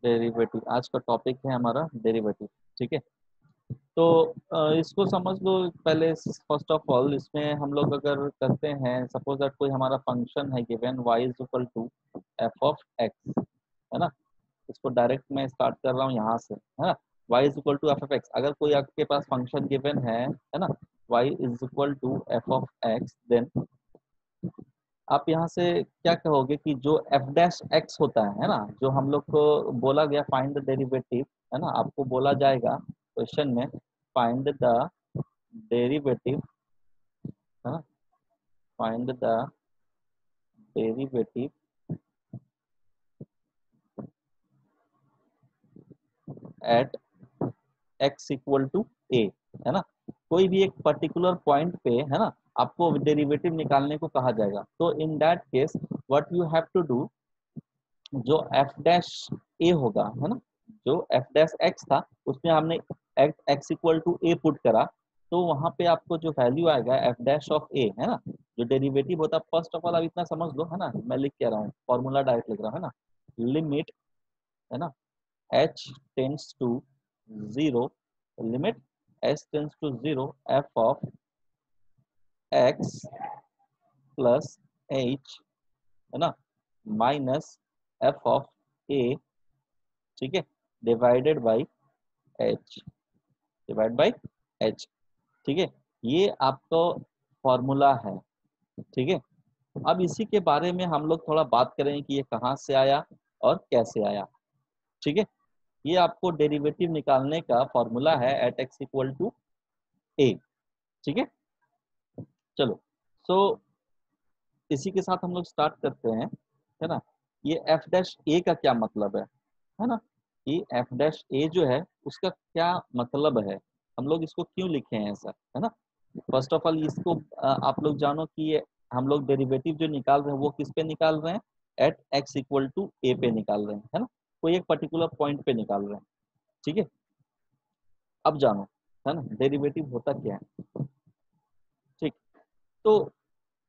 Derivative आज का topic है हमारा डेरिवेटिव। ठीक है, तो इसको समझ लो पहले। फर्स्ट ऑफ ऑल इसमें हम लोग अगर करते हैं, सपोज दैट कोई हमारा फंक्शन है given y is equal to f of x, है ना। इसको डायरेक्ट मैं स्टार्ट कर रहा हूँ यहाँ से, है ना। y is equal to f of x, अगर कोई आपके पास फंक्शन गिवन है ना, y is equal to f of x, then आप यहाँ से क्या कहोगे कि जो एफ डैश एक्स होता है ना, जो हम लोग को बोला गया फाइंड द डेरिवेटिव, है ना। आपको बोला जाएगा क्वेश्चन में फाइंड द डेरिवेटिव, है ना, find the derivative at x equal to a, है ना। कोई भी एक पर्टिकुलर पॉइंट पे, है ना, आपको डेरिवेटिव निकालने को कहा जाएगा। तो in that case what you have to do, जो एफ डैश ए होगा, है ना, जो एफ डैश एक्स था उसमें हमने x equal to a put करा, तो वहां पे आपको जो वैल्यू आएगा एफ डैश ऑफ ए, है ना, जो डेरिवेटिव होता है। फर्स्ट ऑफ ऑल आप इतना समझ लो, है ना, मैं लिख के रहा हूँ, फॉर्मूला डायरेक्ट लिख रहा हूँ, है ना। लिमिट, है ना, h tends to 0, limit h tends to 0 f of x plus h, है ना, माइनस f ऑफ a, ठीक है, divided by h, divide by h, ठीक है। ये आपका फॉर्मूला है, ठीक है। अब इसी के बारे में हम लोग थोड़ा बात करेंगे कि ये कहाँ से आया और कैसे आया, ठीक है। ये आपको डेरिवेटिव निकालने का फॉर्मूला है eight x equal to a, ठीक है। चलो, सो इसी के साथ हम लोग स्टार्ट करते हैं, है ना। ये एफ डैश ए का क्या मतलब है ना। ये एफ डैश ए जो है उसका क्या मतलब है, हम लोग इसको क्यों लिखे हैं ऐसा, है ना। फर्स्ट ऑफ ऑल इसको आप लोग जानो कि ये हम लोग डेरिवेटिव जो निकाल रहे हैं वो किस पे निकाल रहे हैं, एट एक्स इक्वल टू ए पे निकाल रहे हैं, है ना। कोई एक पर्टिकुलर पॉइंट पे निकाल रहे हैं, ठीक है। अब जानो, है ना, डेरिवेटिव होता क्या है, ठीक। तो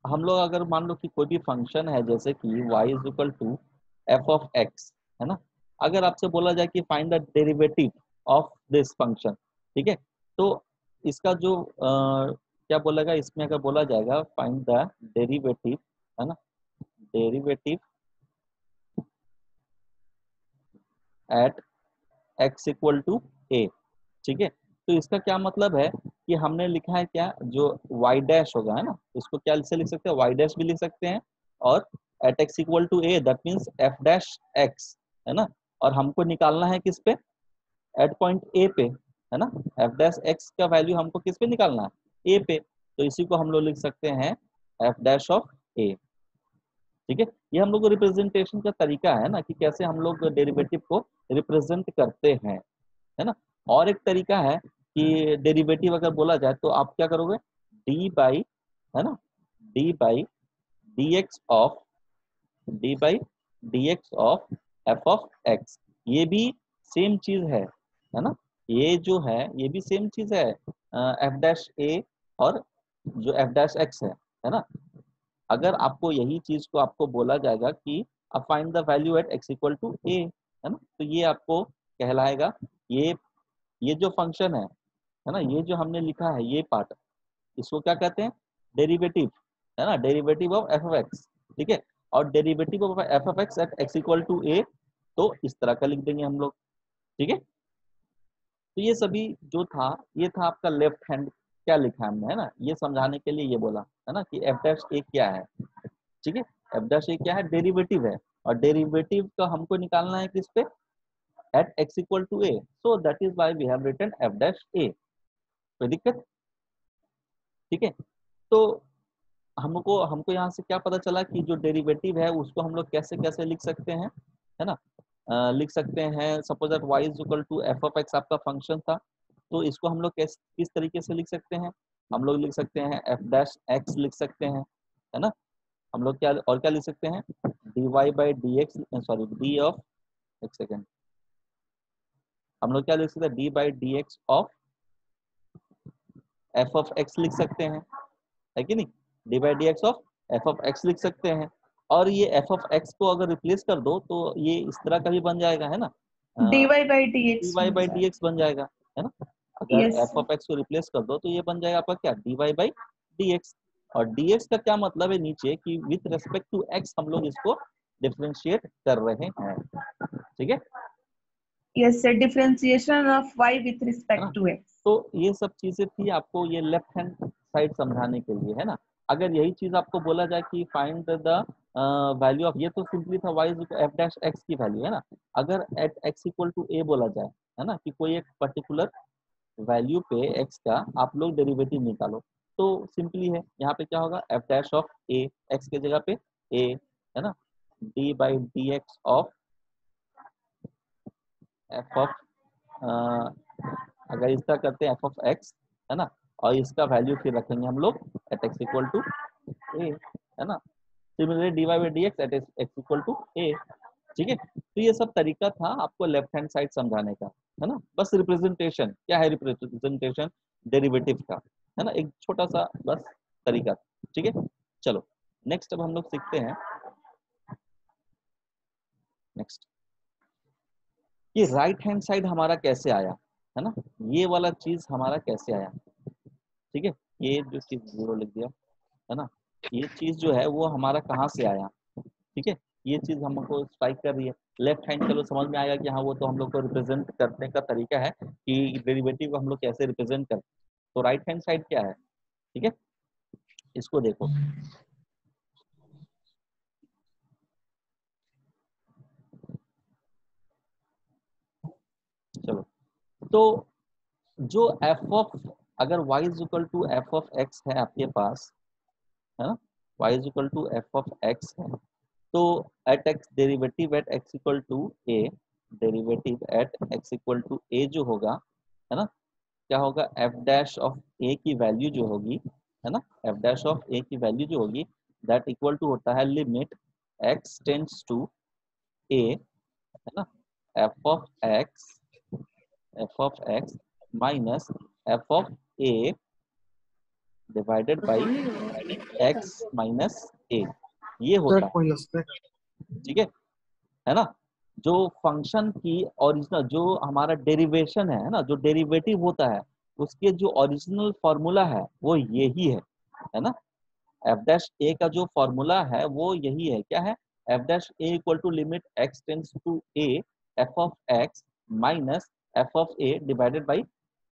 हम लोग अगर मान लो कि कोई भी फंक्शन है जैसे कि y is equal to f of x, है ना। अगर आपसे बोला जाए कि find the derivative of this function, ठीक है, तो इसका जो क्या बोलेगा इसमें, अगर बोला जाएगा फाइंड द डेरिवेटिव, है ना, derivative at x equal to a, ठीक है। तो इसका क्या मतलब है कि हमने लिखा है क्या, जो y डैश होगा, है ना, इसको क्या से लिख सकते हैं, y डैश भी लिख सकते हैं, और at x equal to a that means f dash x, है ना। और हमको निकालना है किस पे, एट पॉइंट ए पे, है ना। एफ डैश एक्स का वैल्यू हमको किस पे निकालना है, ए पे, तो इसी को हम लोग लिख सकते हैं एफ डैश ऑफ ए, ठीक है। ये हम लोग को रिप्रेजेंटेशन का तरीका है ना, कि कैसे हम लोग डेरिवेटिव को रिप्रेजेंट करते हैं, है ना। और एक तरीका है कि डेरिवेटिव अगर बोला जाए तो आप क्या करोगे, डी बाई, है ना, D by d x of, D by d x of f of x, ये भी सेम चीज है ना। ये जो है ये भी सेम चीज है, एफ डैश ए और जो एफ डैश एक्स है ना। अगर आपको यही चीज को आपको बोला जाएगा कि अब find the value at x equal to a, है ना, तो ये आपको कहलाएगा, ये जो फंक्शन है ना, ये जो हमने लिखा है ये पार्ट, इसको क्या कहते हैं, डेरिवेटिव, है ना, derivative of f of x, ठीक है। और derivative of f of x at x equal to a, तो इस तरह का लिख देंगे हम लोग, ठीक है। तो ये सभी जो था, ये था आपका लेफ्ट हैंड, क्या लिखा है हमने, है ना, ये समझाने के लिए ये बोला, है ना, कि एफ डैश ए क्या है, ठीक है। एफ डैश ए क्या है, डेरिवेटिव है, और डेरिवेटिव का हमको निकालना है किस पे, at x equal to a, so that is why we have written f dash a. कोई दिक्कत, ठीक है। तो हमको हमको यहाँ से क्या पता चला कि जो डेरिवेटिव है उसको हम लोग कैसे कैसे लिख सकते हैं, है ना। लिख सकते हैं, suppose that y is equal to f of x आपका फंक्शन था, तो इसको हम लोग किस तरीके से लिख सकते हैं, हम लोग लिख सकते हैं एफ डैश एक्स लिख सकते हैं, है ना। हम लोग क्या और क्या लिख सकते हैं, d y by d x, sorry d of, एक सेकेंड, हम लोग क्या लिख सकते हैं, d by d x of f of x लिख सकते हैं, है कि नहीं, d by d x of f of x लिख सकते हैं। और ये एफ ऑफ एक्स को अगर रिप्लेस कर दो तो ये इस तरह का भी बन जाएगा, है ना, dy by dx dy by dx बन जाएगा, है ना। अगर yes f of x को रिप्लेस कर दो तो ये बन जाएगा आपका क्या, dy by dx। और dx का क्या मतलब है नीचे कि विथ रेस्पेक्ट टू x हम लोग इसको डिफरेंशिएट कर रहे हैं, ठीक है। yes sir, differentiation of y with है respect ना। to x। तो ये सब चीजें थी आपको ये लेफ्ट हैंड साइड समझाने के लिए, है ना। अगर यही चीज आपको बोला जाए कि फाइंड द वैल्यू ऑफ, ये तो सिंपली था y एफ डैश एक्स की वैल्यू, है ना। अगर at x equal to a बोला जाए, है ना, कि कोई एक पर्टिकुलर वैल्यू पे x का आप लोग डेरिवेटिव निकालो, तो सिंपली है यहाँ पे क्या होगा, F dash of a, x के जगह पे a, है ना, d by d x of f of, अगर इसका करते हैं एफ ऑफ एक्स, है ना, और इसका वैल्यू फिर रखेंगे हम लोग at x equal to a, है ना। Similarly d y by d x at x equal to a, ठीक है। तो ये सब तरीका था आपको लेफ्ट हैंड साइड समझाने का, है ना। बस रिप्रेजेंटेशन क्या है, रिप्रेजेंटेशन डेरिवेटिव का, है ना, एक छोटा सा बस तरीका, ठीक है। चलो नेक्स्ट अब हम लोग सीखते हैं, नेक्स्ट ये राइट हैंड साइड हमारा कैसे आया, है ना, ये वाला चीज हमारा कैसे आया, ठीक है। ये जो चीज जीरो लिख दिया, है ना, ये चीज जो है वो हमारा कहाँ से आया, ठीक है। ये चीज हमको स्ट्राइक कर रही है लेफ्ट हैंड, चलो समझ में आएगा कि हाँ वो तो हम लोग को रिप्रेजेंट करने का तरीका है कि डेरिवेटिव को हम लोग कैसे रिप्रेजेंट करते हैं। तो राइट हैंड साइड क्या है, ठीक है, इसको देखो। चलो तो जो एफ ऑफ, अगर y is equal to f of x है आपके पास, है ना, y is equal to f of x है, तो at x derivative at x equal to a, derivative at x equal to a जो होगा, है ना, क्या होगा, एफ डैश ऑफ ए की वैल्यू जो होगी, है ना, एफ डैश ऑफ ए की वैल्यू जो होगी दैट इक्वल टू होता है limit x tends to a, है ना, f of x minus f of a divided by x minus a, ये होता है, ठीक है ना। जो फंक्शन की ओरिजिनल जो हमारा डेरिवेशन है ना, जो डेरिवेटिव होता है उसके जो ओरिजिनल फॉर्मूला है वो यही है ना। एफ डैश ए का जो फॉर्मूला है वो यही है, क्या है, f dash a equal to limit x tends to a f of x minus f of a divided by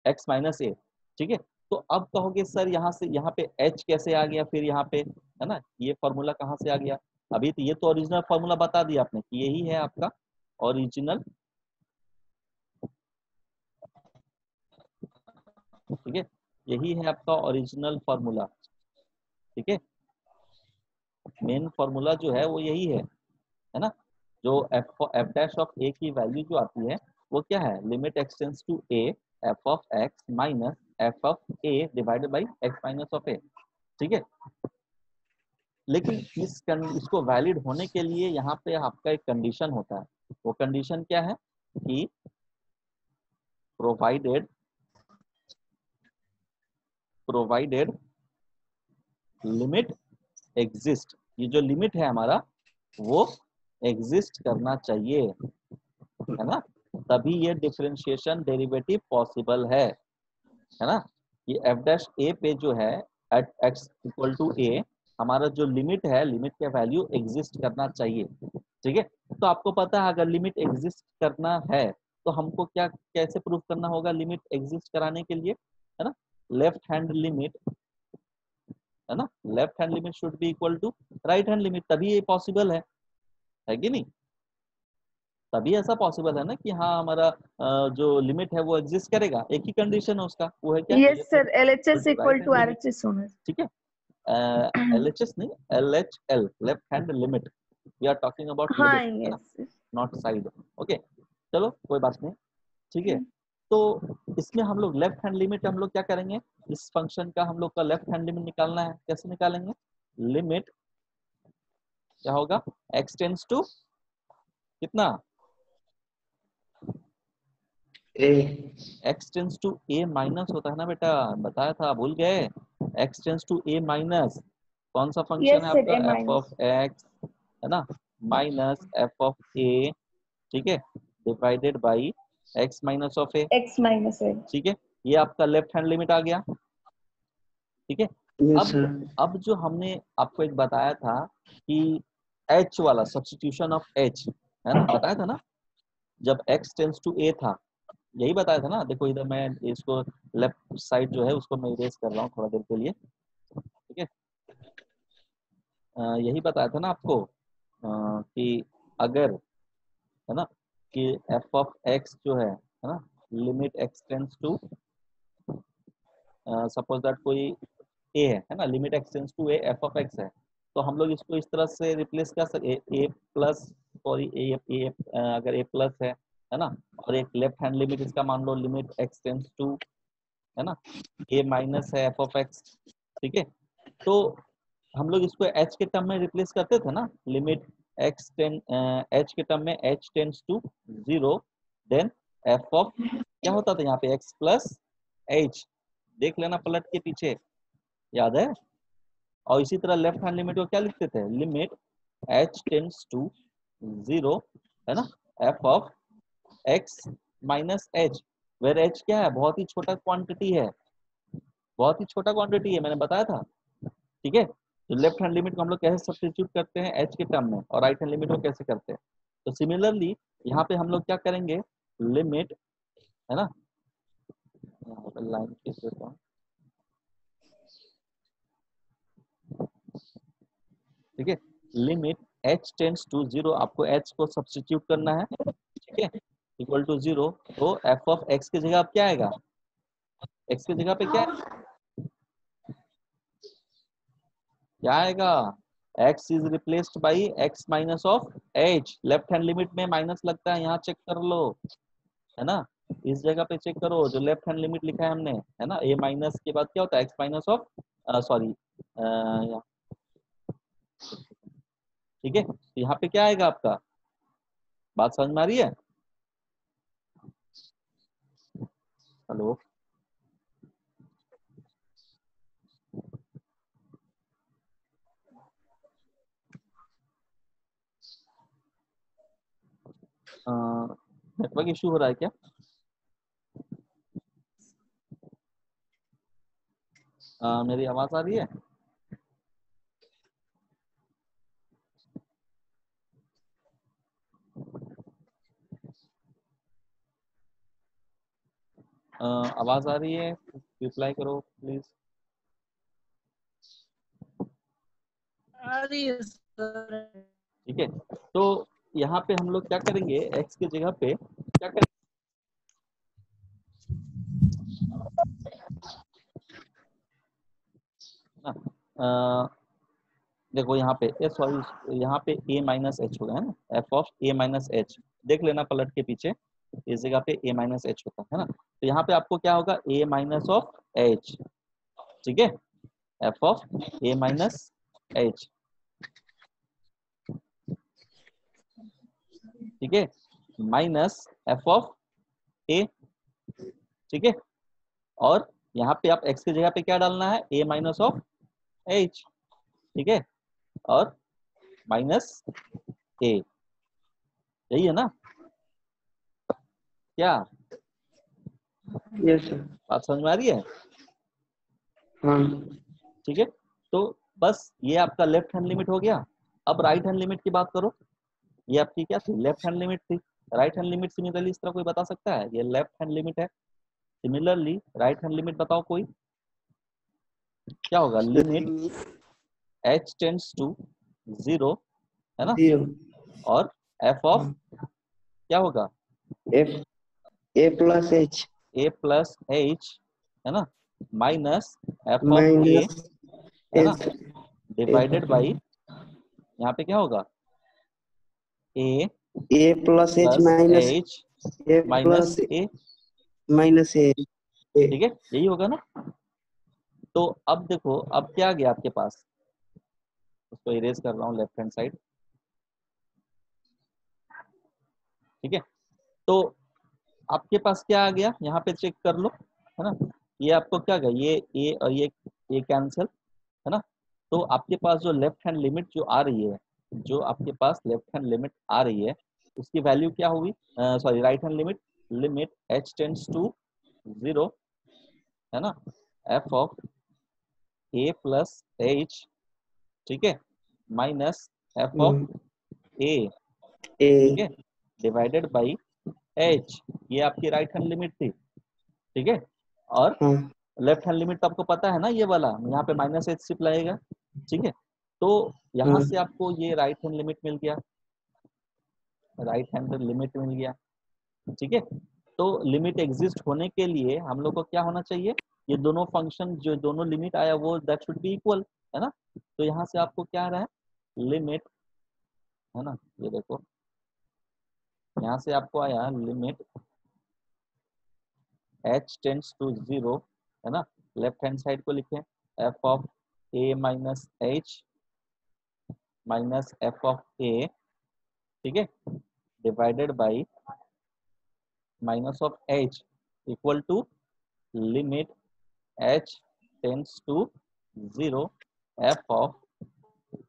x minus a, ठीक है। तो अब कहोगे सर यहाँ से यहाँ पे h कैसे आ गया, फिर यहाँ पे, है ना, ये फॉर्मूला कहाँ से आ गया। अभी तो ये तो ओरिजिनल फॉर्मूला बता दिया आपने कि यही है आपका ओरिजिनल, ठीक है, यही है आपका ओरिजिनल फॉर्मूला, ठीक है। मेन फॉर्मूला जो है वो यही है ना। जो एफ डैश ऑफ ए की वैल्यू जो आती है वो क्या है, limit x tends to a f of x minus f of a divided by x minus of a, ठीक है। लेकिन इसको वैलिड होने के लिए यहाँ पे आपका एक कंडीशन होता है, वो कंडीशन क्या है कि प्रोवाइडेड लिमिट एग्जिस्ट, ये जो लिमिट है हमारा वो एग्जिस्ट करना चाहिए, है ना, तभी ये डिफरेंशिएशन डेरिवेटिव पॉसिबल है ना। ये एफ डैश ए पे जो है एट एक्स इक्वल टू ए, हमारा जो लिमिट है, लिमिट का वैल्यू एग्जिस्ट करना चाहिए, ठीक है। तो आपको पता है अगर लिमिट एग्जिस्ट करना है तो हमको क्या कैसे प्रूफ करना होगा लिमिट एग्जिस्ट कराने के लिए, है ना, लेफ्ट हैंड लिमिट, है ना, left hand limit should be equal to right hand limit, तभी ये पॉसिबल है कि नहीं, तभी ऐसा पॉसिबल है ना कि हाँ हमारा जो लिमिट है वो एग्जिस्ट करेगा। एक ही कंडीशन है उसका, वो है क्या, yes left sir, hand LHS right equal hand to limit, RHS होना ठीक है। LHS नहीं, LHL, left hand limit, we are talking about हाँ लिमिट, है ना, yes नॉट साइड, ओके। चलो कोई बात नहीं, ठीक है। तो इसमें हम लोग लेफ्ट हैंड लिमिट हम लोग क्या करेंगे, इस फंक्शन का हम लोग का लेफ्ट हैंड लिमिट निकालना है, कैसे निकालेंगे, लिमिट क्या होगा, एक्स टेंड्स टू कितना, a, x tends to a minus होता है ना बेटा, बताया था भूल गए, x tends to a minus, कौन सा फंक्शन yes है sir, आपका, A f minus of x, है ना, माइनस एफ ऑफ ए, ठीक है, divided by x minus of a। x minus a। ठीक है, ये आपका लेफ्ट हैंड लिमिट आ गया। ठीक है, यस सर। अब जो हमने आपको एक बताया था कि h वाला सब्स्टिट्यूशन ऑफ h है ना, बताया था ना, जब x टेंस टू a था, यही बताया था ना। देखो इधर मैं इसको लेफ्ट साइड जो है उसको मैं इरेज कर रहा हूँ थोड़ा देर के लिए। ठीक है, यही बताया था ना आपको कि अगर है ना कि f ऑफ x जो है ना, limit x tends to, suppose that कोई a है ना, limit x tends to a f of x है, तो हम लोग इसको इस तरह से रिप्लेस कर सकते a प्लस, सॉरी a अगर a प्लस है ना, और एक लेफ्ट हैंड लिमिट इसका मान लो लिमिट x टेंस टू है ना a माइनस है f ऑफ x। ठीक है, तो हम लोग इसको h के टर्म में रिप्लेस करते थे ना, लिमिट h के टर्म में h tends to 0, then f of क्या होता था यहाँ पे x प्लस h, देख लेना पलट के पीछे, याद है। और इसी तरह लेफ्ट हैंड लिमिट को क्या लिखते थे, लिमिट h टेंस टू 0 है ना, f of x minus h, where h क्या है, बहुत ही छोटा क्वांटिटी है, बहुत ही छोटा क्वांटिटी है, मैंने बताया था। ठीक है, तो लेफ्ट हैंड लिमिट को हम लोग कैसे सब्स्टिट्यूट करते हैं h के टर्म में, और राइट हैंड लिमिट को कैसे करते हैं। तो सिमिलरली यहाँ पे हम लोग क्या करेंगे, लिमिट है ना, लाइन खींच देता हूँ। ठीक है, लिमिट h टेंस टू 0, आपको h को सब्स्टिट्यूट करना है। ठीक है, इक्वल टू 0, तो f ऑफ x की जगह अब क्या आएगा, x की जगह पे क्या आएगा, x is replaced by x minus of h। Left hand limit में माइनस लगता है, यहाँ चेक कर लो है ना, इस जगह पे चेक करो जो लेफ्ट हैंड लिमिट लिखा है हमने है ना, a माइनस के बाद क्या होता है x माइनस ऑफ, सॉरी, ठीक है, तो यहाँ पे क्या आएगा आपका, बात समझ में आ रही है। हेलो, नेटवर्क इशू हो रहा है क्या, मेरी आवाज आ रही है। आवाज आ रही है, रिप्लाई करो प्लीज। आ रही है सर। ठीक है, तो यहाँ पे हम लोग क्या करेंगे, x की जगह पे क्या करेंगे, देखो यहाँ पे सॉरी, यहाँ पे a माइनस एच होगा है ना, f of a minus H, देख लेना पलट के पीछे, इस जगह पे a माइनस एच होता है ना, तो यहाँ पे आपको क्या होगा, a माइनस ऑफ h। ठीक है, f of a minus h। ठीक है, माइनस f ऑफ a। ठीक है, और यहाँ पे आप x की जगह पे क्या डालना है, a माइनस ऑफ h। ठीक है, और माइनस a, यही है ना क्या, यस सर। बात समझ में आ रही है। हाँ ठीक है, तो बस ये आपका लेफ्ट हैंड लिमिट हो गया। अब राइट हैंड लिमिट की बात करो, ये आपकी क्या थी, लेफ्ट हैंड लिमिट थी। राइट हैंड लिमिट सिमिलरली इस तरह कोई बता सकता है, ये लेफ्ट हैंड लिमिट है, सिमिलरली राइट हैंड लिमिट बताओ कोई, क्या होगा, लिमिट h टेंड्स टू 0 है ना, 0 और f ऑफ क्या होगा, f a plus h a plus h है ना, minus f of a minus है ना, h डिवाइडेड बाई यहाँ पे क्या होगा, a a plus h plus minus h a minus plus a। Minus a। ठीक है, यही होगा ना। तो अब देखो, अब क्या आ गया आपके पास, उसको इरेज कर रहा हूँ लेफ्ट हैंड साइड। ठीक है, तो आपके पास क्या आ गया, यहाँ पे चेक कर लो है ना, ये आपको क्या गया, ये और ये कैंसिल है ना, तो आपके पास जो लेफ्ट हैंड लिमिट जो आ रही है, जो आपके पास लेफ्ट हैंड लिमिट आ रही है, उसकी वैल्यू क्या हुई, sorry right hand limit, limit h tends to 0 है ना, f of a plus h, ठीक है, माइनस f ऑफ a, ठीक है, डिवाइडेड बाई h, ये आपकी राइट हैंड लिमिट थी, ठीक है। और लेफ्ट हैंड लिमिट तो आपको पता है ना, ये वाला यहाँ पे माइनस h सिर्फ लगेगा, ठीक है। तो यहाँ से आपको ये राइट हैंड लिमिट मिल गया, राइट हैंड लिमिट मिल गया, ठीक है। तो लिमिट एग्जिस्ट होने के लिए हम लोग को क्या होना चाहिए, ये दोनों फंक्शन जो दोनों लिमिट आया वो दैट शुड बी इक्वल, है ना। तो यहाँ से आपको क्या आ रहा है, लिमिट, है ना, ये देखो यहाँ से आपको आया लिमिट h टेंड्स टू 0, है ना, लेफ्ट हैंड साइड को लिखें f of a minus h minus f of a, ठीक है, divided by minus of h equal to limit h tends to 0 f of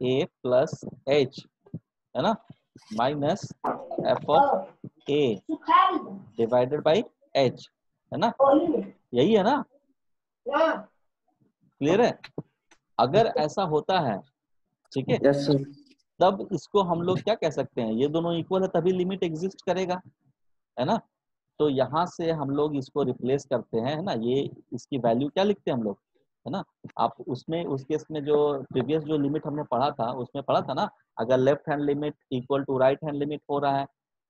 a plus h, है ना, minus f of a divided by h, है ना, यही है ना, clear है। अगर ऐसा होता है, ठीक है, यस सर। तब इसको हम लोग क्या कह सकते हैं, ये दोनों इक्वल है तभी लिमिट एग्जिस्ट करेगा, है ना। तो यहाँ से हम लोग इसको रिप्लेस करते हैं, है ना, ये इसकी वैल्यू क्या लिखते हैं हम लोग, है ना। आप उसमें उस केस में जो प्रीवियस जो लिमिट हमने पढ़ा था उसमें पढ़ा था ना, अगर left hand limit equal to right hand limit हो रहा है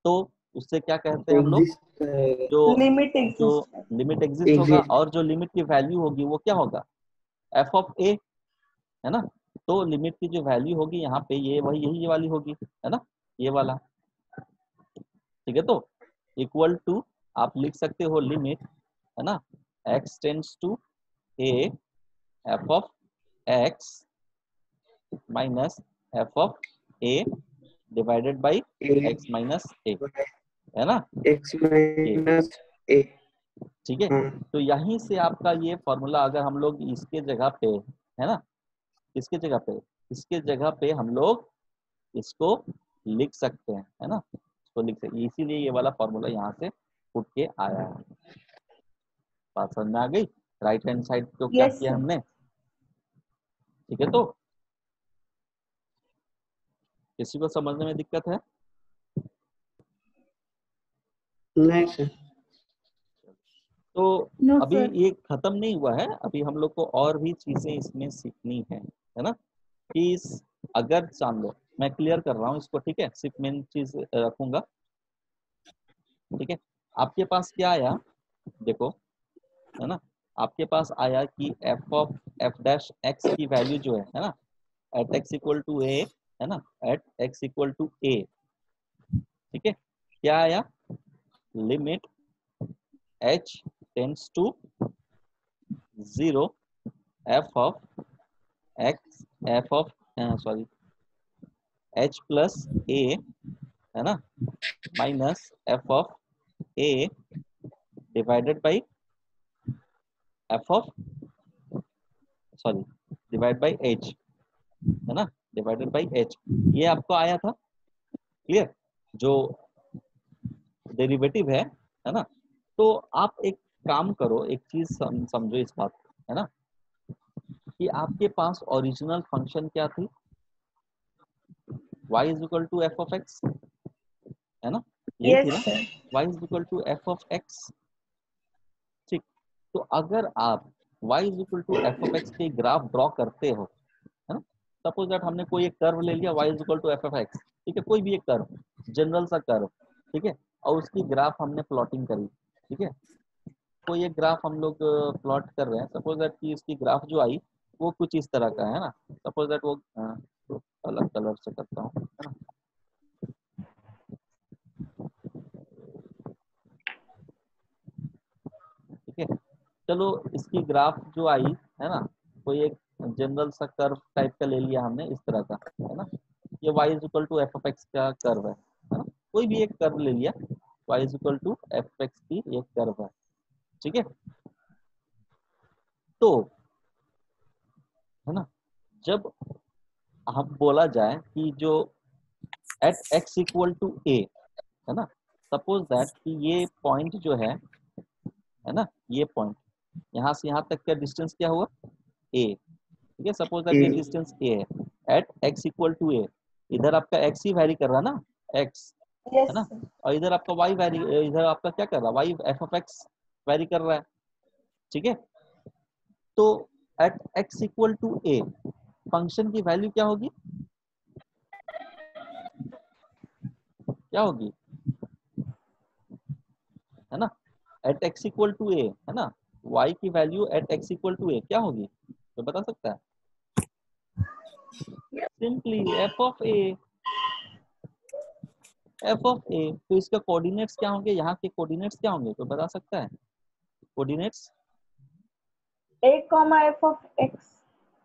तो उससे क्या कहते हैं हम लोग, जो लिमिट जो एग्जिस्ट। लिमिट एग्जिस्ट होगा और जो लिमिट की वैल्यू होगी वो क्या होगा, एफ ऑफ ए, है ना। तो लिमिट की जो वैल्यू होगी यहाँ पे ये वही यही वाली होगी, है ना, ये वाला, ठीक है। तो इक्वल टू आप लिख सकते हो लिमिट, है ना, x tends to a f of x minus f of a divided by x minus a, है ना, x ये, माइनस a। ठीक है। तो यहीं से आपका ये फॉर्मूला अगर हम लोग इसके जगह पे, है ना, इसके जगह पे हम लोग इसको लिख सकते हैं, है ना, इसको लिख सकते, इसीलिए ये वाला फॉर्मूला यहाँ से उठ के आया है। बात समझ में आ गई, राइट हैंड साइड को क्या यस किया सर। हमने, ठीक है। तो किसी को समझने में दिक्कत है, नहीं सर। तो नो अभी सर। ये खत्म नहीं हुआ है, अभी हम लोग को और भी चीजें इसमें सीखनी है ना, कि अगर जान लो, मैं क्लियर कर रहा हूँ इसको, ठीक है, सिर्फ मेन चीज रखूंगा, ठीक है। आपके पास क्या आया, देखो, है ना, आपके पास आया कि f of f dash x की वैल्यू जो है ना, at x equal to a, है ना, at x equal to a, ठीक है, क्या आया, limit h tends to 0 f of x, f of sorry h plus a, है ना, minus f of a divided by f of sorry divide by h, है ना, डिवाइडेड बाई h, ये आपको आया था, क्लियर, जो डेरिवेटिव है ना। तो आप एक काम करो, एक चीज समझो इस बात को, है ना, कि आपके पास ओरिजिनल फंक्शन क्या थी, y is equal to f of x, है ना, यही थी यस ना, sir. y is equal to f of x, ठीक। तो अगर आप y is equal to f of x के ग्राफ ड्रॉ करते हो, है ना, सपोज दैट हमने कोई एक कर्व ले लिया y is equal to f of x, ठीक है, कोई भी एक कर्व, जनरल सा कर्व, ठीक है, और उसकी ग्राफ हमने प्लॉटिंग करी, ठीक है, कोई एक ग्राफ हम लोग प्लॉट कर रहे हैं, सपोज दैट कि इसकी ग्राफ जो आई वो कुछ इस तरह का है ना, सपोज दैट वो तो अलग कलर से करता हूँ, है ना, ठीक है। चलो इसकी ग्राफ जो आई, है ना, कोई एक जनरल सा कर्व टाइप का ले लिया हमने इस तरह का, है ना, ये y is equal to f of x का कर्व है ना, कोई भी एक कर्व ले लिया, y is equal to f of x की एक कर्व है, ठीक है। तो है ना, जब हम बोला जाए कि जो at x equal to a, है ना। सपोज दैट कि ये पॉइंट जो है ना, ये पॉइंट यहाँ से यहाँ तक का डिस्टेंस क्या हुआ, ए, ठीक है। सपोज दैट ये A. डिस्टेंस ए है एट एक्स इक्वल टू ए। इधर आपका एक्स ही वैरी कर रहा है ना, एक्स, है Yes, ना। sir. और इधर आपका वाई वैरी, इधर आपका क्या कर रहा है, y f of x vary कर रहा है, ठीक है। तो at x equal to a function की वैल्यू क्या होगी, क्या होगी, है ना। At x equal to a, है ना, y की value at x equal to a क्या होगी, तो बता सकता है, simply f of a, f of a. तो इसका कोऑर्डिनेट्स क्या होंगे, यहाँ के कोऑर्डिनेट्स क्या होंगे, तो बता सकता है coordinates. A comma f of x.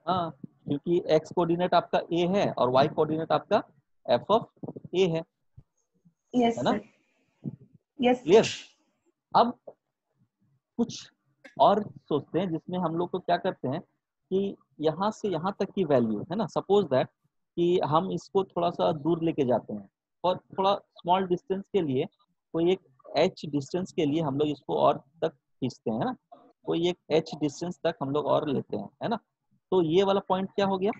हाँ, क्योंकि x कोऑर्डिनेट आपका a है और y कोऑर्डिनेट आपका f ऑफ a है Yes, ना। sir. Yes, clear. sir. अब कुछ और सोचते हैं जिसमें हम लोग को क्या करते हैं कि यहाँ से यहाँ तक की वैल्यू, है ना, सपोज दैट कि हम इसको थोड़ा सा दूर लेके जाते हैं और थोड़ा स्मॉल डिस्टेंस के लिए, कोई एक h डिस्टेंस के लिए हम लोग इसको और तक खींचते हैं, है ना, कोई एक h डिस्टेंस तक हम लोग और लेते हैं, है ना। तो ये वाला पॉइंट क्या हो गया,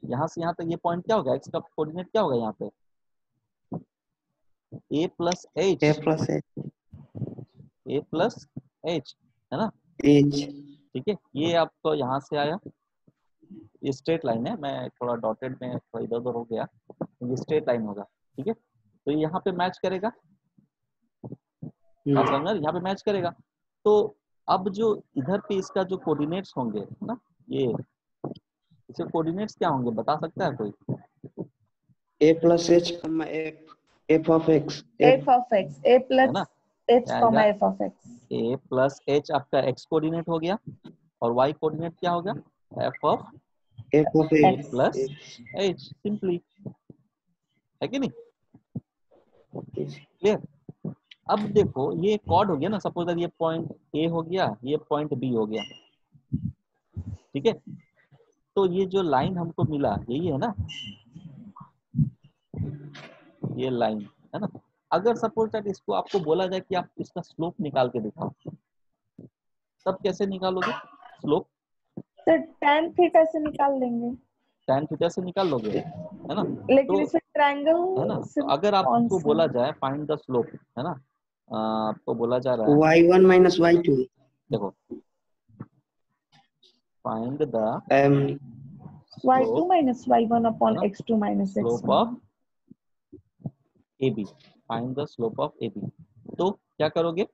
यहाँ से यहाँ तक ये पॉइंट क्या होगा, x का कोऑर्डिनेट क्या होगा यहाँ पे, a plus H, A plus H. a plus H, है ना, H. ठीक है। ये आपको यहाँ से आया, ये स्ट्रेट लाइन है, मैं थोड़ा डॉटेड में थोड़ा इधर उधर हो गया, ये स्ट्रेट लाइन होगा, ठीक है। तो ये यहाँ पे मैच करेगा, बात समझ, यहाँ पे मैच करेगा। तो अब जो इधर पे इसका जो कोऑर्डिनेट्स होंगे, है ना, ये इसके कोऑर्डिनेट्स क्या होंगे, बता सकता है कोई, A plus H comma F of X. F of x. A है plus ना, h क्या comma आएगा, f of x. a plus H आपका x कोऑर्डिनेट हो गया और y कोऑर्डिनेट क्या होगा, f of F of a X. Plus X. H, simply, है कि नहीं, क्लियर। अब देखो ये कॉर्ड हो गया ना, सपोज दैट ये पॉइंट ए हो गया, ये पॉइंट बी हो गया, ठीक है। तो ये जो लाइन हमको मिला यही है ना, ये लाइन, है ना। अगर सपोज दैट इसको आपको बोला जाए कि आप इसका स्लोप निकाल के दिखाओ, तब कैसे निकालोगे स्लोप, सर tan थीटा से निकाल लेंगे, tan थीटा से निकाल लोगे, है ना। लेकिन तो इसमें ट्रायंगल है ना, तो सिर्फ अगर कौन आपको सा? बोला जाए फाइंड द स्लोप, है ना, आपको बोला जा रहा है, Y1 minus Y2. देखो find the y2 slope, minus y1 है upon ना, x2 minus slope x1. Of A B, find the slope of A B. तो क्या करोगे,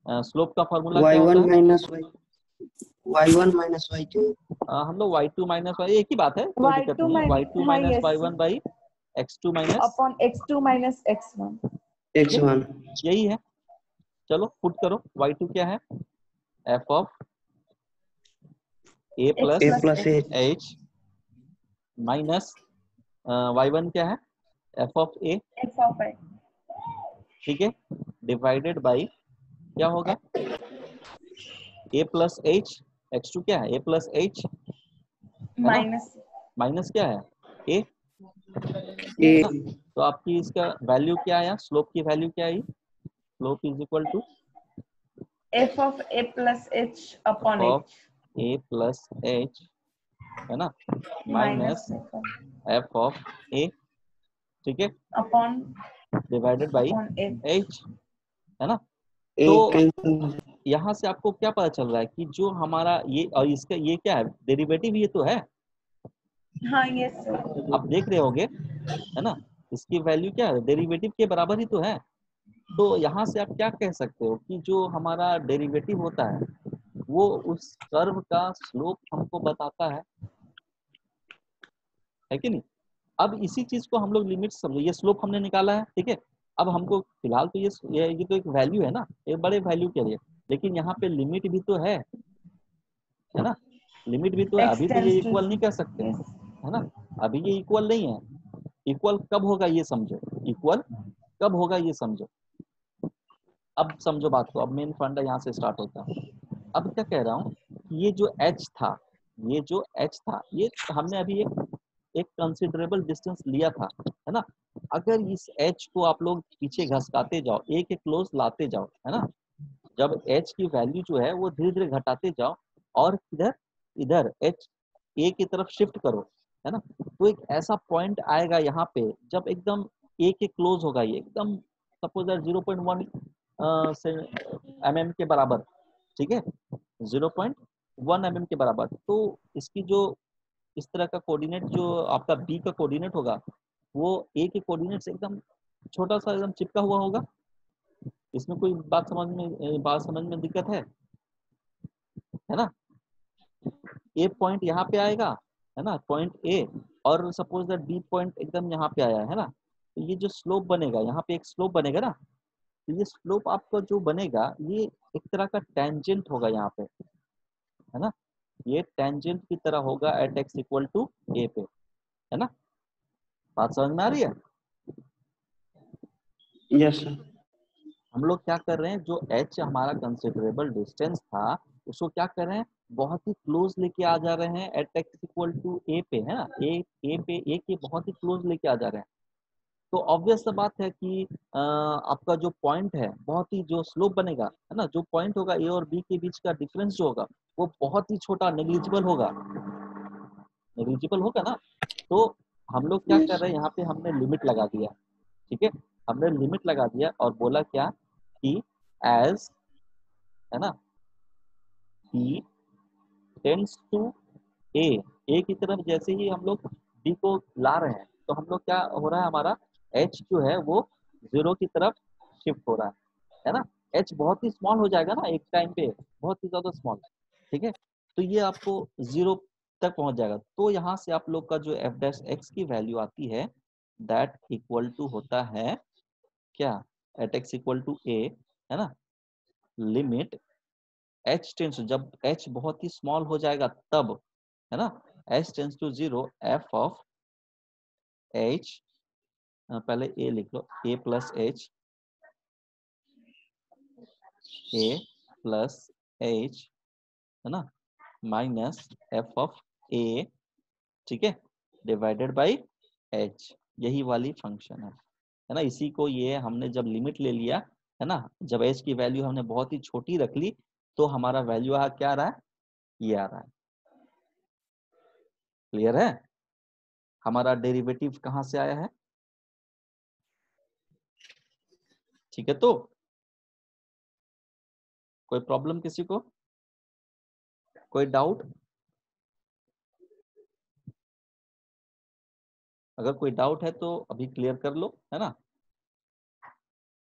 स्लोप का फॉर्मूला क्या होता Y1 है, minus Y1 minus Y2. हम लोग y2 माइनस वाई, एक ही बात है, कोई दिक्कत y2 नहीं है, minus, y2 हाँ minus yes y1 by x2 minus, upon x2 minus x1. ठीक है, X1. यही है। चलो पुट करो, y2 क्या है, f of a x plus A plus plus h. H. h minus y1 क्या है, f of a, f of x ठीक है, डिवाइडेड बाई क्या होगा, a प्लस h, x2 क्या है, a प्लस h, है ना, minus माइनस क्या है a, A. है ना। तो आपकी इसका वैल्यू क्या आया, स्लोप की वैल्यू क्या आई, slope is equal to f of a plus h f upon of h a plus h, है ना, minus minus f of a, ठीक है, upon divided by h. h, है ना। A तो cancel. यहाँ से आपको क्या पता चल रहा है कि जो हमारा ये और इसका ये क्या है, डेरिवेटिव ये तो है, हाँ yes sir. आप देख रहे होगे, है ना, इसकी वैल्यू क्या है, डेरिवेटिव के बराबर ही तो है। तो यहाँ से आप क्या कह सकते हो कि जो हमारा डेरिवेटिव होता है वो उस कर्व का स्लोप हमको बताता है कि नहीं। अब इसी चीज को हम लोग लिमिट समझो, ये स्लोप हमने निकाला है, ठीक है। अब हमको फिलहाल तो ये तो एक वैल्यू है ना, एक बड़े वैल्यू के लिए, लेकिन यहाँ पे लिमिट भी तो है ना, लिमिट भी तो है। x अभी तो ये tends to इक्वल नहीं कर सकते, yes. है ना, अभी ये इक्वल नहीं है। इक्वल कब होगा ये समझो, इक्वल कब होगा ये समझो। अब समझो बात को, अब मेन फंडा यहाँ से स्टार्ट होता है। अब क्या कह रहा हूँ, ये जो h था, ये जो h था, ये हमने अभी एक कंसिडरेबल डिस्टेंस लिया था, है ना। अगर इस h को आप लोग पीछे घसकाते जाओ, a के क्लोज लाते जाओ, है ना, जब h की वैल्यू जो है वो धीरे धीरे घटाते जाओ और इधर इधर h a की तरफ शिफ्ट करो, है ना, तो एक ऐसा पॉइंट आएगा यहाँ पे जब एकदम a के क्लोज होगा, ये एकदम सपोज 0.1 mm के बराबर, ठीक है, 0.1 mm के बराबर, तो इसकी जो इस तरह का कोऑर्डिनेट जो आपका बी का कोऑर्डिनेट होगा वो ए के कोऑर्डिनेट से एकदम छोटा सा एकदम चिपका हुआ होगा। इसमें कोई बात समझ में दिक्कत है ना। ए पॉइंट यहाँ पे आएगा, है ना, पॉइंट ए, और सपोज दैट बी पॉइंट एकदम यहाँ पे आया है ना, तो ये जो स्लोप बनेगा, यहाँ पे एक स्लोप बनेगा ना, तो ये स्लोप आपका जो बनेगा ये एक तरह का टेंजेंट होगा यहाँ पे, है ना, ये टेंजेंट की तरह होगा एट एक्स इक्वल टू ए पे, है ना, बात समझ में आ रही है। Yes sir. हम लोग क्या कर रहे हैं, जो h हमारा कंसिडरेबल डिस्टेंस था उसको क्या कर रहे हैं, बहुत ही क्लोज लेके आ जा रहे हैं एट एक्स इक्वल टू ए पे, है ना, ए पे ए के बहुत ही क्लोज लेके आ जा रहे हैं। तो ऑब्वियस सा बात है कि आपका जो पॉइंट है बहुत ही जो स्लोप बनेगा, है ना, जो पॉइंट होगा ए और बी के बीच का डिफरेंस जो होगा वो बहुत ही छोटा नेग्लिजिबल होगा ना। तो हम लोग क्या कर रहे हैं, यहाँ पे हमने लिमिट लगा दिया, ठीक है, हमने लिमिट लगा दिया और बोला क्या कि एज, है ना, बी टेंड्स टू ए, ए की तरफ जैसे ही हम लोग बी को ला रहे हैं तो हम लोग क्या हो रहा है, हमारा एच जो है वो 0 की तरफ शिफ्ट हो रहा है ना, एच बहुत ही स्मॉल हो जाएगा ना एक टाइम पे, बहुत ही ज्यादा स्मॉल, ठीक है, तो ये आपको 0 तक पहुंच जाएगा। तो यहाँ से आप लोग का जो एफ डैश एक्स की वैल्यू आती है दैट इक्वल टू होता है क्या, eight x equal to a, है ना, लिमिट h टेंस, जब h बहुत ही स्मॉल हो जाएगा तब, है ना, h tends to 0 f of h, पहले a लिख लो, a plus h, a plus h, है ना, माइनस f ऑफ a, ठीक है, डिवाइडेड बाई h, यही वाली फंक्शन है ना। इसी को ये हमने जब लिमिट ले लिया, है ना, जब h की वैल्यू हमने बहुत ही छोटी रख ली तो हमारा वैल्यू क्या आ रहा है, ये आ रहा है। क्लियर है, हमारा डेरिवेटिव कहाँ से आया है, ठीक है। तो कोई प्रॉब्लम किसी को, कोई डाउट, अगर कोई डाउट है तो अभी क्लियर कर लो, है ना।